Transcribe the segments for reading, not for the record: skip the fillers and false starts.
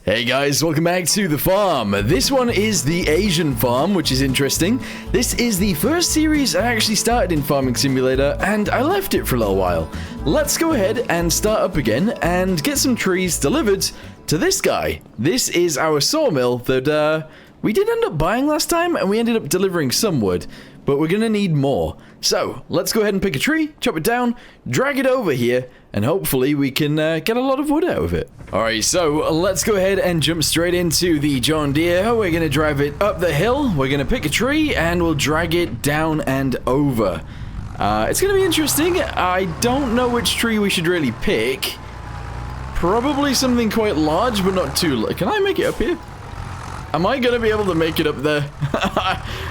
Hey guys, welcome back to the farm. This one is the Asian farm, which is interesting. This is the first series I actually started in Farming Simulator, and I left it for a little while. Let's go ahead and start up again and get some trees delivered to this guy. This is our sawmill that we did end up buying last time, and we ended up delivering some wood, but we're gonna need more. So let's go ahead and pick a tree, chop it down, drag it over here, and hopefully we can get a lot of wood out of it. Alright, so let's go ahead and jump straight into the John Deere. We're gonna drive it up the hill, we're gonna pick a tree, and we'll drag it down and over. It's gonna be interesting. I don't know which tree we should really pick. Probably something quite large, but not too large. Can I make it up here? Am I gonna be able to make it up there?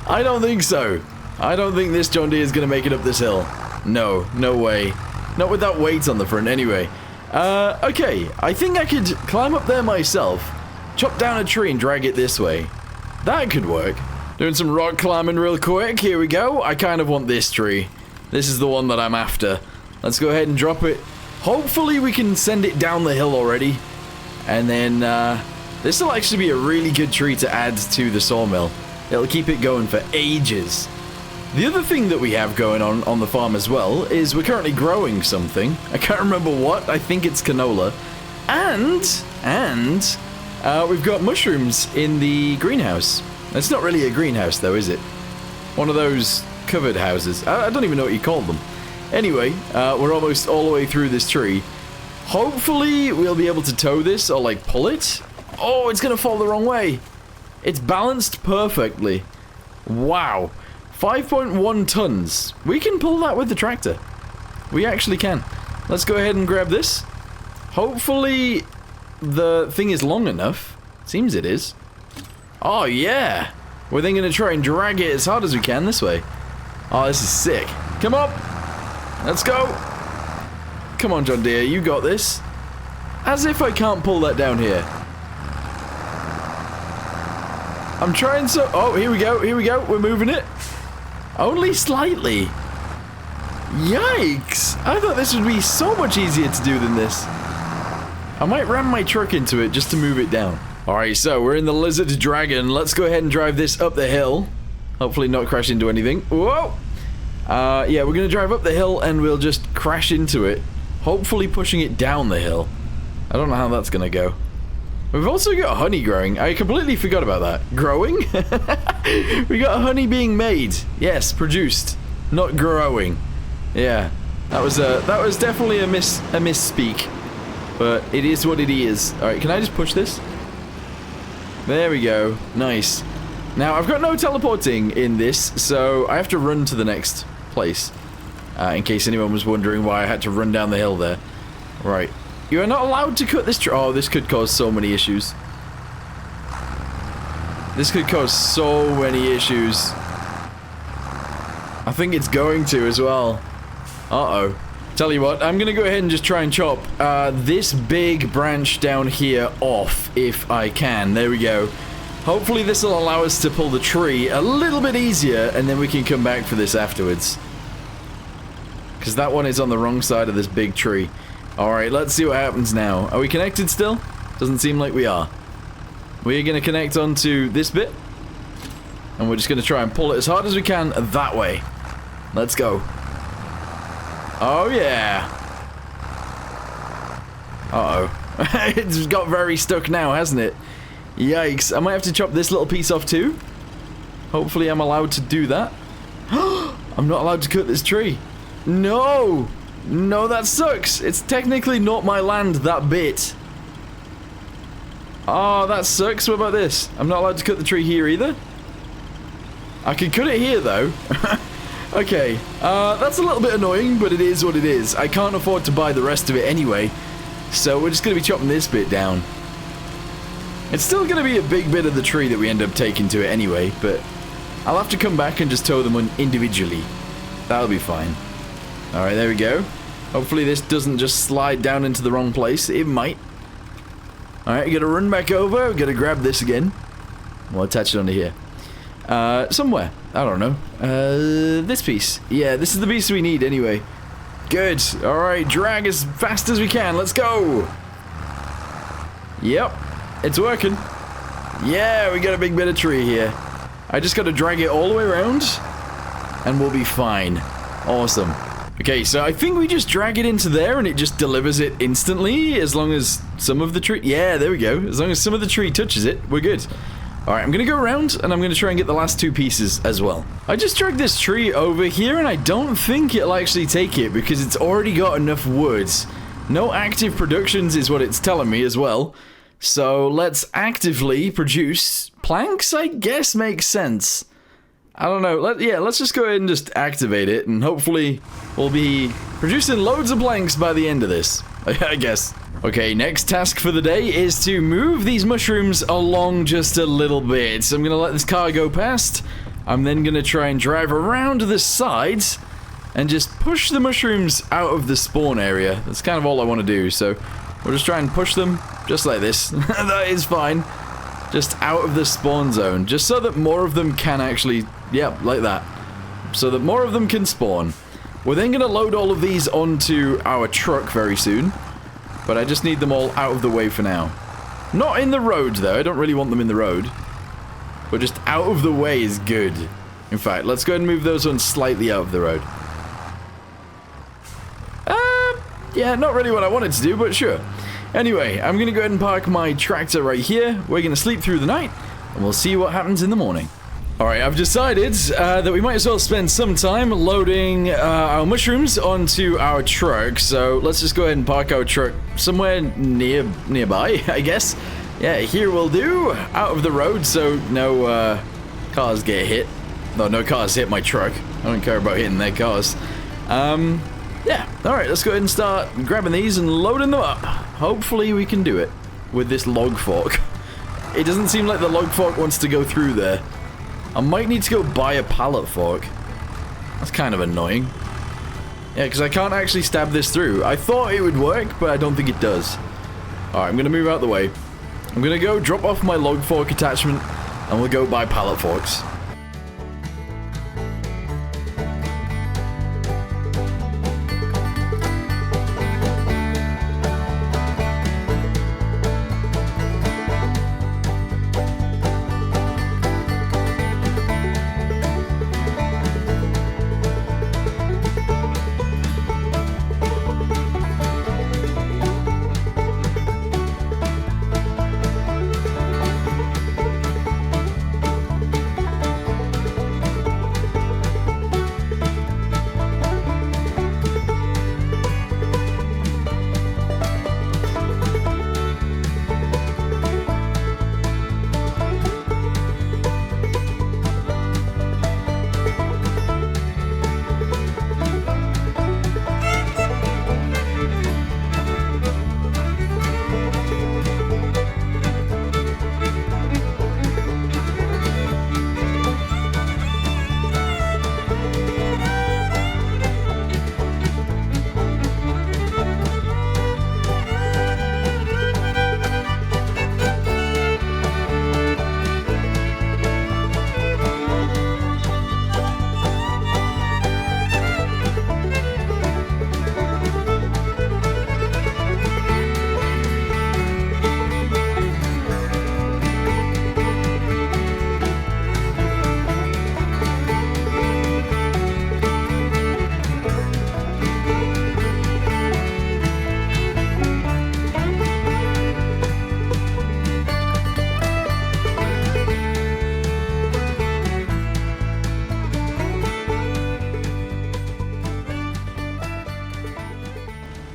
I don't think so. I don't think this John Deere is gonna make it up this hill. No, no way. Not with that weight on the front, anyway. Okay, I think I could climb up there myself, chop down a tree and drag it this way. That could work. Doing some rock climbing real quick. Here we go. I kind of want this tree. This is the one that I'm after. Let's go ahead and drop it. Hopefully we can send it down the hill already. And then, this will actually be a really good tree to add to the sawmill. It'll keep it going for ages. The other thing that we have going on the farm as well is we're currently growing something. I can't remember what. I think it's canola. And we've got mushrooms in the greenhouse. It's not really a greenhouse though, is it? One of those covered houses. I don't even know what you call them. Anyway, we're almost all the way through this tree. Hopefully we'll be able to tow this or like pull it. Oh, it's gonna fall the wrong way. It's balanced perfectly. Wow. 5.1 tons. We can pull that with the tractor. We actually can. Let's go ahead and grab this. Hopefully the thing is long enough. Seems it is. Oh yeah. We're then going to try and drag it as hard as we can this way. Oh, this is sick. Come on. Let's go. Come on, John Deere. You got this. As if I can't pull that down here. I'm trying so... Oh, here we go. Here we go. We're moving it. Only slightly. Yikes! I thought this would be so much easier to do than this. I might ram my truck into it just to move it down. Alright, so we're in the Lizard Dragon. Let's go ahead and drive this up the hill. Hopefully not crash into anything. Whoa! Yeah, we're going to drive up the hill and we'll just crash into it. Hopefully pushing it down the hill. I don't know how that's going to go. We've also got honey growing. I completely forgot about that. Growing? We got honey being made. Yes, produced. Not growing. Yeah. That was definitely a misspeak. But it is what it is. Alright, can I just push this? There we go. Nice. Now, I've got no teleporting in this, so I have to run to the next place. In case anyone was wondering why I had to run down the hill there. Right. You are not allowed to cut this tree. Oh, this could cause so many issues. This could cause so many issues. I think it's going to as well. Uh-oh. Tell you what, I'm going to go ahead and just try and chop this big branch down here off if I can. There we go. Hopefully this will allow us to pull the tree a little bit easier and then we can come back for this afterwards. Because that one is on the wrong side of this big tree. Alright, let's see what happens now. Are we connected still? Doesn't seem like we are. We're going to connect onto this bit. And we're just going to try and pull it as hard as we can that way. Let's go. Oh, yeah. Uh-oh. It's got very stuck now, hasn't it? Yikes. I might have to chop this little piece off too. Hopefully I'm allowed to do that. I'm not allowed to cut this tree. No! No, that sucks. It's technically not my land, that bit. Oh, that sucks. What about this? I'm not allowed to cut the tree here either. I can cut it here, though. Okay. That's a little bit annoying, but it is what it is. I can't afford to buy the rest of it anyway. So we're just going to be chopping this bit down. It's still going to be a big bit of the tree that we end up taking to it anyway, but I'll have to come back and just tow them individually. That'll be fine. Alright, there we go. Hopefully this doesn't just slide down into the wrong place. It might. Alright, we gotta run back over. We gotta grab this again. We'll attach it onto here. Somewhere. I don't know. This piece. Yeah, this is the piece we need anyway. Good. Alright, drag as fast as we can. Let's go. Yep. It's working. Yeah, we got a big bit of tree here. I just got to drag it all the way around, and we'll be fine. Awesome. Okay, so I think we just drag it into there, and it just delivers it instantly, as long as some of the tree... Yeah, there we go. As long as some of the tree touches it, we're good. Alright, I'm going to go around, and I'm going to try and get the last 2 pieces as well. I just dragged this tree over here, and I don't think it'll actually take it, because it's already got enough wood. No active productions is what it's telling me as well. So let's actively produce planks, I guess makes sense. I don't know. Let's just go ahead and just activate it, and hopefully we'll be producing loads of planks by the end of this, I guess. Okay, next task for the day is to move these mushrooms along just a little bit. So I'm going to let this car go past. I'm then going to try and drive around the sides and just push the mushrooms out of the spawn area. That's kind of all I want to do, so we'll just try and push them just like this. That is fine. Just out of the spawn zone, just so that more of them can actually... Yeah, like that. So that more of them can spawn. We're then going to load all of these onto our truck very soon. But I just need them all out of the way for now. Not in the road, though. I don't really want them in the road. But just out of the way is good. In fact, let's go ahead and move those ones slightly out of the road. Yeah, not really what I wanted to do, but sure. Anyway, I'm going to go ahead and park my tractor right here. We're going to sleep through the night, and we'll see what happens in the morning. Alright, I've decided that we might as well spend some time loading our mushrooms onto our truck. So let's just go ahead and park our truck somewhere nearby, I guess. Yeah, here will do. Out of the road, so no cars get hit. No cars hit my truck. I don't care about hitting their cars. Yeah, alright, let's go ahead and start grabbing these and loading them up. Hopefully we can do it with this log fork. It doesn't seem like the log fork wants to go through there. I might need to go buy a pallet fork. That's kind of annoying. Yeah, because I can't actually stab this through. I thought it would work, but I don't think it does. Alright, I'm going to move out the way. I'm going to go drop off my log fork attachment, and we'll go buy pallet forks.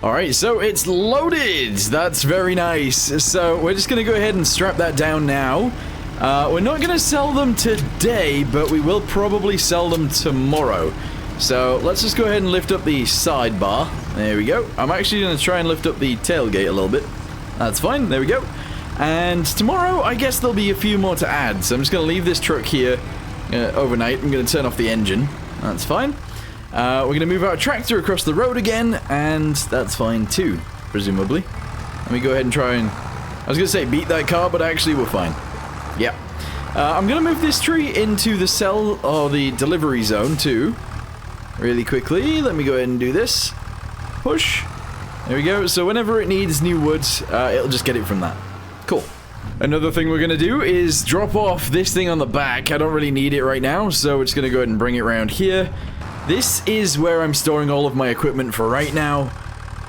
Alright, so it's loaded! That's very nice. So we're just going to go ahead and strap that down now. We're not going to sell them today, but we will probably sell them tomorrow. So let's just go ahead and lift up the sidebar. There we go. I'm actually going to try and lift up the tailgate a little bit. That's fine. There we go. And tomorrow, I guess there'll be a few more to add. So I'm just going to leave this truck here overnight. I'm going to turn off the engine. That's fine. We're going to move our tractor across the road again, and that's fine too, presumably. Let me go ahead and try and... I was going to say beat that car, but actually we're fine. Yeah. I'm going to move this tree into the cell, or the delivery zone too. Really quickly. Let me go ahead and do this. Push. There we go. So whenever it needs new wood, it'll just get it from that. Cool. Another thing we're going to do is drop off this thing on the back. I don't really need it right now, so we're just going to go ahead and bring it around here. This is where I'm storing all of my equipment for right now.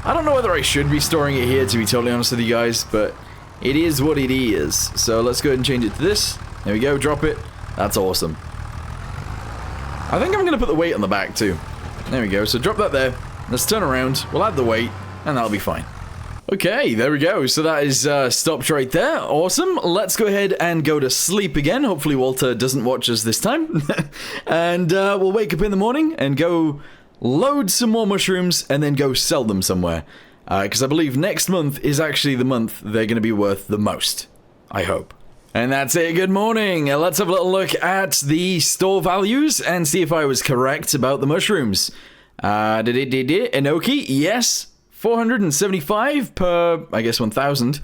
I don't know whether I should be storing it here, to be totally honest with you guys, but it is what it is. So let's go ahead and change it to this. There we go, drop it. That's awesome. I think I'm going to put the weight on the back too. There we go, so drop that there. Let's turn around, we'll add the weight, and that'll be fine. Okay, there we go. So that is stopped right there. Awesome. Let's go ahead and go to sleep again. Hopefully Walter doesn't watch us this time. And we'll wake up in the morning and go load some more mushrooms and then go sell them somewhere. Because I believe next month is actually the month they're going to be worth the most. I hope. And that's it. Good morning. Let's have a little look at the store values and see if I was correct about the mushrooms. Enoki, yes. 475 per, I guess, 1,000.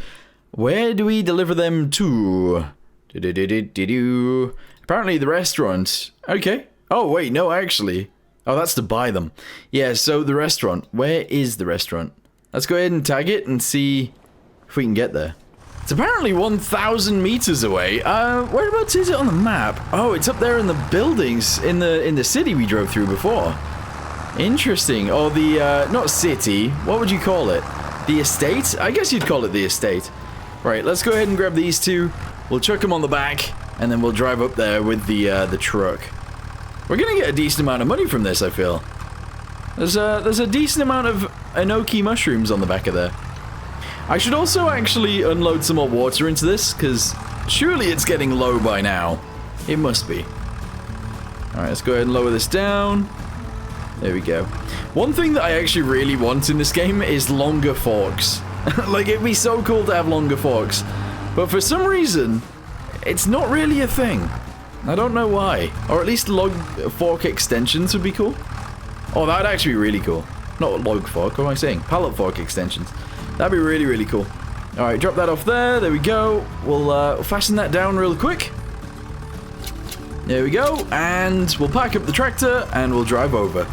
Where do we deliver them to? Apparently the restaurant. Okay. Oh, wait, no, actually. Oh, that's to buy them. Yeah, so the restaurant. Where is the restaurant? Let's go ahead and tag it and see if we can get there. It's apparently 1,000 meters away. Whereabouts is it on the map? Oh, it's up there in the buildings in the city we drove through before. Interesting. Or the, not city, what would you call it? The estate? I guess you'd call it the estate. Right, let's go ahead and grab these two. We'll chuck them on the back, and then we'll drive up there with the truck. We're gonna get a decent amount of money from this, I feel. There's a decent amount of Enoki mushrooms on the back of there. I should also actually unload some more water into this, because surely it's getting low by now. It must be. Alright, let's go ahead and lower this down. There we go. One thing that I actually really want in this game is longer forks. Like, it'd be so cool to have longer forks. But for some reason, it's not really a thing. I don't know why. Or at least log fork extensions would be cool. Oh, that'd actually be really cool. Not log fork, what am I saying? Pallet fork extensions. That'd be really, really cool. Alright, drop that off there. There we go. We'll fasten that down real quick. There we go. And we'll pack up the tractor and we'll drive over.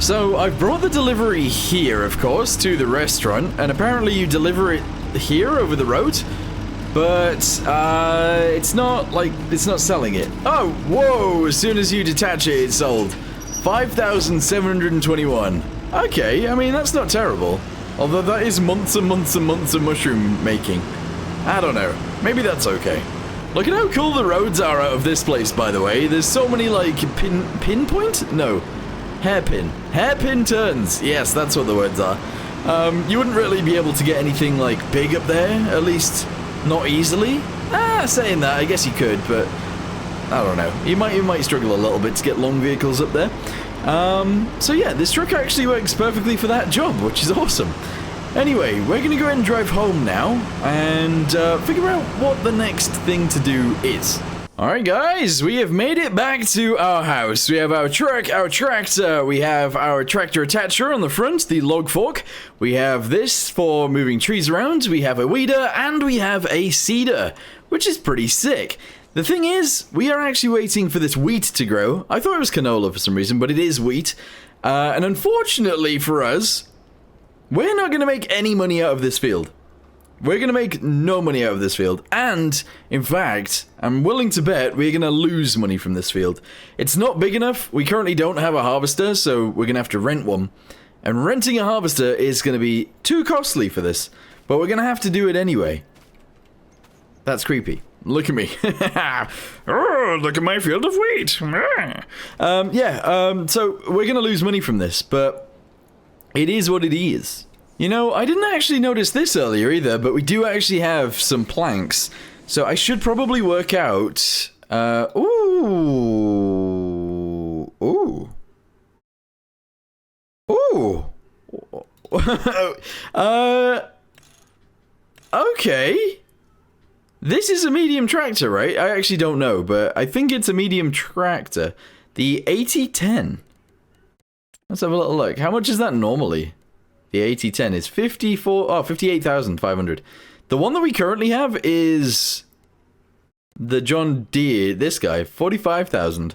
So, I've brought the delivery here, of course, to the restaurant, and apparently you deliver it here over the road, but it's not selling it. Oh, whoa, as soon as you detach it, it's sold. 5,721. Okay, I mean, that's not terrible. Although that is months and months and months of mushroom making. I don't know, maybe that's okay. Look at how cool the roads are out of this place, by the way. There's so many, like, pinpoint? No. Hairpin turns. Yes, that's what the words are. You wouldn't really be able to get anything, like, big up there, at least not easily. Saying that, I guess you could, but I don't know. You might struggle a little bit to get long vehicles up there. So yeah, this truck actually works perfectly for that job, which is awesome. Anyway, we're going to go ahead and drive home now, and figure out what the next thing to do is. Alright guys, we have made it back to our house. We have our truck, our tractor, we have our tractor attacher on the front, the log fork. We have this for moving trees around, we have a weeder, and we have a seeder, which is pretty sick. The thing is, we are actually waiting for this wheat to grow. I thought it was canola for some reason, but it is wheat. And unfortunately for us, we're not going to make any money out of this field. We're going to make no money out of this field, and, in fact, I'm willing to bet we're going to lose money from this field. It's not big enough, we currently don't have a harvester, so we're going to have to rent one. And renting a harvester is going to be too costly for this, but we're going to have to do it anyway. That's creepy. Look at me. Oh, look at my field of wheat. So we're gonna lose money from this, but it is what it is. You know, I didn't actually notice this earlier either, but we do actually have some planks. So I should probably work out... Ooh. Okay. This is a medium tractor, right? I actually don't know, but I think it's a medium tractor. The 8010. Let's have a little look. How much is that normally? The 8010 is 58,500. The one that we currently have is the John Deere, this guy, 45,000.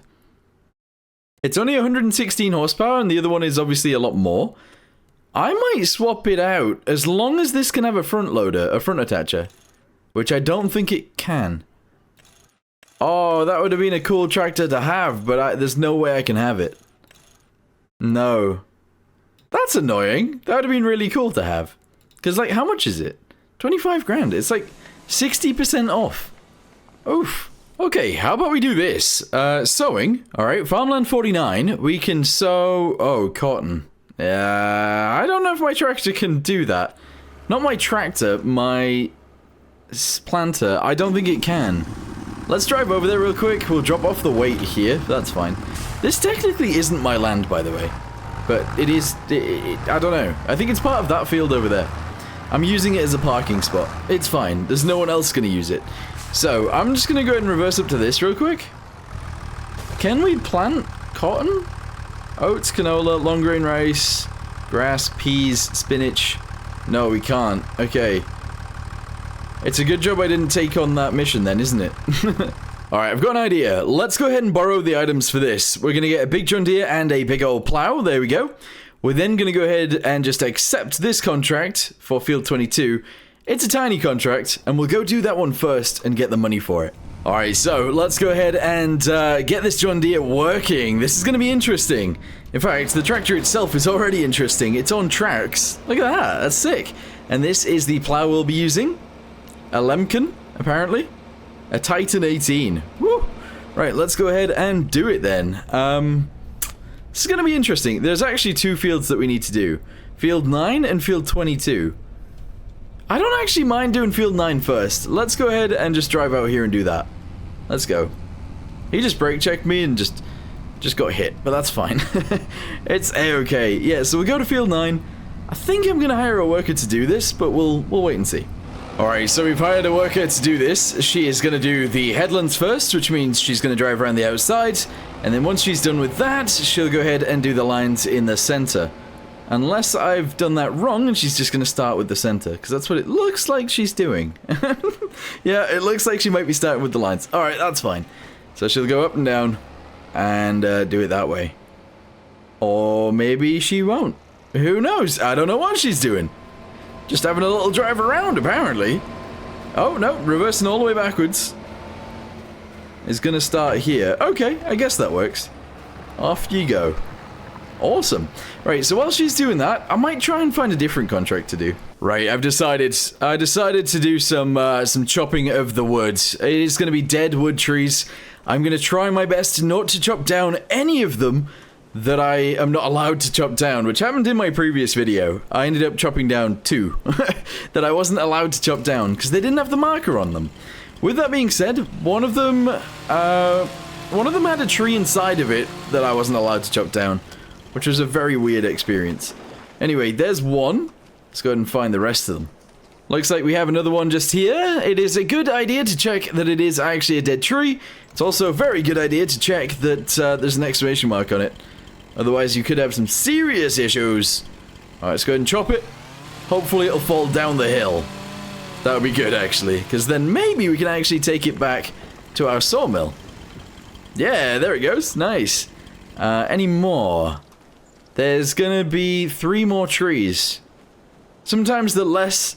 It's only 116 horsepower, and the other one is obviously a lot more. I might swap it out, as long as this can have a front loader, a front attacher. Which I don't think it can. Oh, that would have been a cool tractor to have, but there's no way I can have it. No. That's annoying. That would have been really cool to have. Because, like, how much is it? 25 grand. It's like 60% off. Oof. Okay, how about we do this? Sowing. Alright, farmland 49. We can sow... Oh, cotton. I don't know if my tractor can do that. Not my tractor, my planter. I don't think it can. Let's drive over there real quick. We'll drop off the weight here. That's fine. This technically isn't my land, by the way. But it is... I don't know. I think it's part of that field over there. I'm using it as a parking spot. It's fine. There's no one else going to use it. So, I'm just going to go ahead and reverse up to this real quick. Can we plant cotton? Oats, canola, long grain rice, grass, peas, spinach. No, we can't. Okay. It's a good job I didn't take on that mission then, isn't it? Alright, I've got an idea. Let's go ahead and borrow the items for this. We're going to get a big John Deere and a big old plow. There we go. We're then going to go ahead and just accept this contract for Field 22. It's a tiny contract, and we'll go do that one first and get the money for it. Alright, so let's go ahead and get this John Deere working. This is going to be interesting. In fact, the tractor itself is already interesting. It's on tracks. Look at that. That's sick. And this is the plow we'll be using. A Lemken, apparently. A Titan 18. Woo! Right, let's go ahead and do it then. This is going to be interesting. There's actually two fields that we need to do. Field 9 and Field 22. I don't actually mind doing Field 9 first. Let's go ahead and just drive out here and do that. Let's go. He just brake checked me and just got hit, but that's fine. It's a-okay. Yeah, so we go to Field 9. I think I'm going to hire a worker to do this, but we'll wait and see. Alright, so we've hired a worker to do this. She is going to do the headlands first, which means she's going to drive around the outside. And then once she's done with that, she'll go ahead and do the lines in the center. Unless I've done that wrong and she's just going to start with the center, because that's what it looks like she's doing. Yeah, it looks like she might be starting with the lines. Alright, that's fine. So she'll go up and down and do it that way. Or maybe she won't. Who knows? I don't know what she's doing. Just having a little drive around, apparently. Oh, no, reversing all the way backwards. Is going to start here. Okay, I guess that works. Off you go. Awesome. Right, so while she's doing that, I might try and find a different contract to do. Right, I decided to do some chopping of the wood. It is going to be dead wood trees. I'm going to try my best not to chop down any of them that I am not allowed to chop down, which happened in my previous video. I ended up chopping down 2 that I wasn't allowed to chop down because they didn't have the marker on them. With that being said, one of them had a tree inside of it that I wasn't allowed to chop down, which was a very weird experience. Anyway, there's one. Let's go ahead and find the rest of them. Looks like we have another one just here. It is a good idea to check that it is actually a dead tree. It's also a very good idea to check that there's an exclamation mark on it. Otherwise, you could have some serious issues. Alright, let's go ahead and chop it. Hopefully it'll fall down the hill. That would be good, actually, because then maybe we can actually take it back to our sawmill. Yeah, there it goes. Nice. Any more? There's gonna be 3 more trees. Sometimes the less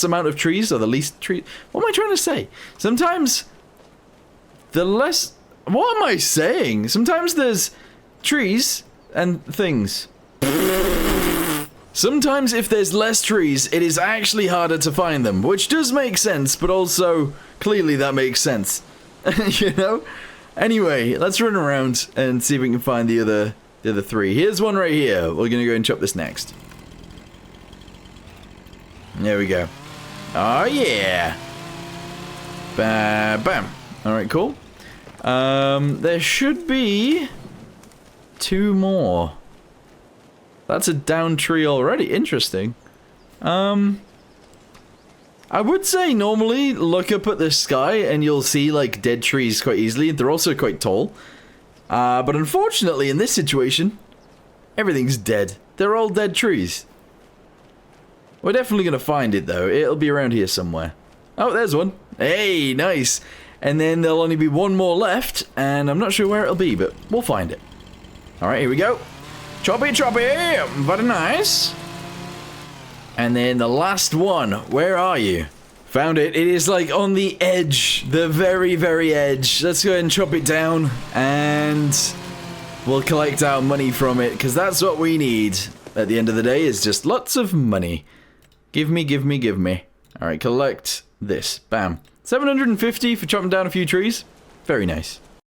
amount of trees, or the least trees. What am I trying to say? Sometimes the less... What am I saying? Sometimes there's trees and things. Sometimes if there's less trees, it is actually harder to find them, which does make sense, but also, clearly that makes sense. You know? Anyway, let's run around and see if we can find the other three. Here's one right here. We're gonna go and chop this next. There we go. Oh yeah! Bam! Alright, cool. There should be 2 more. That's a down tree already. Interesting. I would say normally look up at the sky and you'll see like dead trees quite easily. They're also quite tall. But unfortunately in this situation, everything's dead. They're all dead trees. We're definitely going to find it though. It'll be around here somewhere. Oh, there's one. Hey, nice. And then there'll only be 1 more left, and I'm not sure where it'll be, but we'll find it. Alright, here we go. Choppy! Very nice. And then the last one. Where are you? Found it. It is like on the edge. The very, very edge. Let's go ahead and chop it down. And we'll collect our money from it. Because that's what we need at the end of the day, is just lots of money. Give me. Alright, collect this. Bam. 750 for chopping down a few trees. Very nice.